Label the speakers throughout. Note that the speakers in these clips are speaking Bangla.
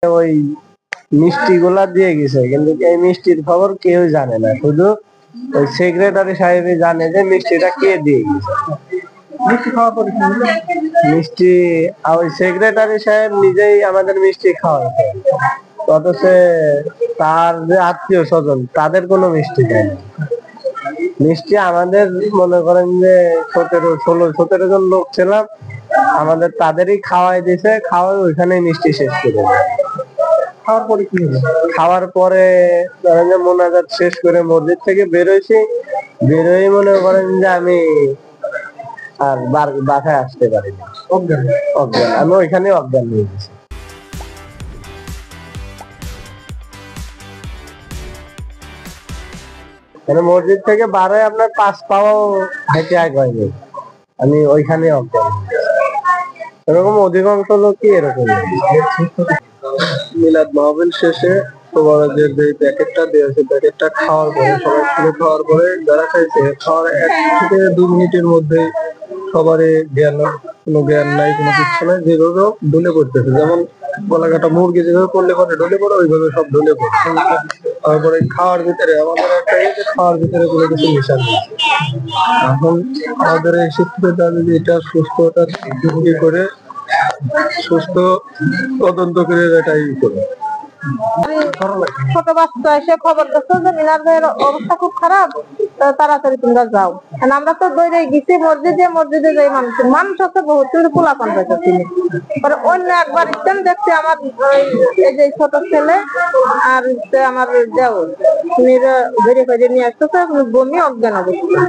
Speaker 1: ওই মিষ্টি গুলা দিয়ে গেছে, কিন্তু এই মিষ্টির খবর কেউ জানে না, শুধু ওই সেক্রেটারি সাহেবই জানে যে মিষ্টিটা কে দিয়ে গেছে। মিষ্টি ওই সেক্রেটারি সাহেব নিজেই আমাদের মিষ্টি খাওয়াইছে, অথচ তার যে আত্মীয় স্বজন তাদের কোনো মিষ্টি দেয় না। মিষ্টি আমাদের মনে করেন যে 17 জন লোক ছিলাম, আমাদের তাদেরই খাওয়াই দিছে, খাওয়াই ওইখানেই মিষ্টি শেষ করে দেয়। খাওয়ার পরে ধরেন যে মোনাজাত শেষ করে মসজিদ থেকে বেরোইছি, বেরোই মনে করেন যে আমি আর বাসায় আসতে পারিনি, অজ্ঞান। আমি ওইখানে অজ্ঞান হয়ে গেছি। মানে মসজিদ থেকে বারোয় আপনার 5 পাও হেঁটে আগে হয়নি, আমি ওইখানে অজ্ঞান। এরকম অধিকাংশ লোকই এরকম। মিলাদ মাহফিল শেষে যে প্যাকেটটা দিয়েছে, প্যাকেটটা খাওয়ার পরে সবাই খুলে খাওয়ার পরে যারা খাইছে, খাওয়ার 1 থেকে 2 মিনিটের মধ্যে সবারই কোনো জ্ঞান নাই, কোনো কিছু নাই, যেভাবে ঢলে পড়তেছে। যেমন গলাকাটা মুরগি যেভাবে পড়লে পরে ঢলে পড়ে, ওইভাবে সব ঢলে পড়ছে। তারপরে খাওয়ার ভিতরে আমাদের একটা খাওয়ার ভিতরে কোনো কিছু মিশা নেই। এখন আমাদের এই শিক্ষিত যদি এটা সুস্থতা করে সুস্থ তদন্ত করে এটাই করে।
Speaker 2: ছোট বাচ্চা এসে খবর দিচ্ছে যে মিনার ভাইয়ের অবস্থা খুব খারাপ, তাড়াতাড়ি তোমরা যাও। আমরা তো দৌড়ে গেছি মসজিদে যাই, মানুষ আছে বহুত, কিন্তু পোলাপান পাইছে তিনি। অন্য একবার ইচ্ছেন দেখছি আমার এই যে ছোট ছেলে আর আমার দেওর ধরে ফেরে নিয়ে আসতেছে, বমি অজ্ঞান অবস্থা।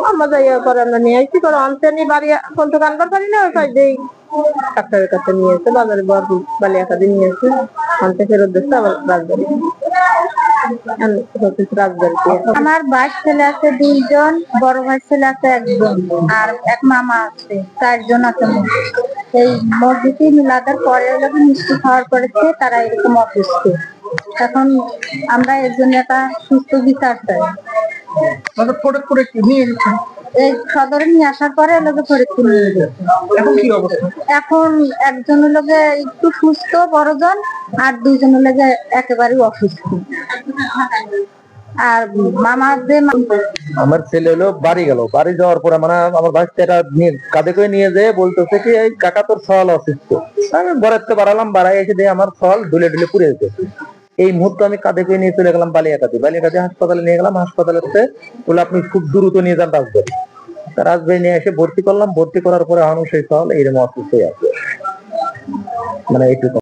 Speaker 2: আমরা যাই করে আমরা নিয়ে আসছি, করে অন্তনি বাড়ি ফোন তো আনবার পারি না, ওই সাইডেই ডাক্তারের কাছে নিয়ে এসে বাজারে বালিয়াকাদি নিয়ে এসে আনতে ফেরত দিচ্ছে আবার রাজবাড়ি।
Speaker 3: আমার ভাই ছেলে আছে 2 জন, বড় ভাই ছেলে আছে 1 জন, আর এক মামা আছে 4 জন আছে। এই মসজিদে মিলাদের পরে মিষ্টি খাওয়ার পরেছে তারা এরকম অসুস্থ। এখন আমরা এর জন্য একটা সুস্থ বিচার চাই। এই সদরে নিয়ে আসার পরে ফরিদপুর নিয়ে গেছে। এখন একজন লোকে একটু সুস্থ বড়জন, আর 2 জন লোকে একেবারে অসুস্থ। আর মামার যে
Speaker 4: আমার ছেলে হলো বাড়ি গেল, বাড়ি যাওয়ার পরে মানে আমার বাচ্চাটা কাঁধে করে নিয়ে যেয়ে বলতেছে কি এই কাকা তোর সওয়াল অসুস্থ। আমি বরাতে বাড়ালাম, বাড়াই এসে দিয়ে আমার সওয়াল ঢুলে পুড়ে যেতেছে। এই মুহূর্তে আমি কাঁধে করে নিয়ে চলে গেলাম বালিয়াকাতি হাসপাতালে নিয়ে গেলাম। হাসপাতালে বলে আপনি খুব দ্রুত নিয়ে যান রাজবাড়ি। রাজবাড়ি নিয়ে এসে ভর্তি করলাম, ভর্তি করার পরে সেই সওয়াল এইরকম অসুস্থ হয়ে আছে, মানে এইটুকু।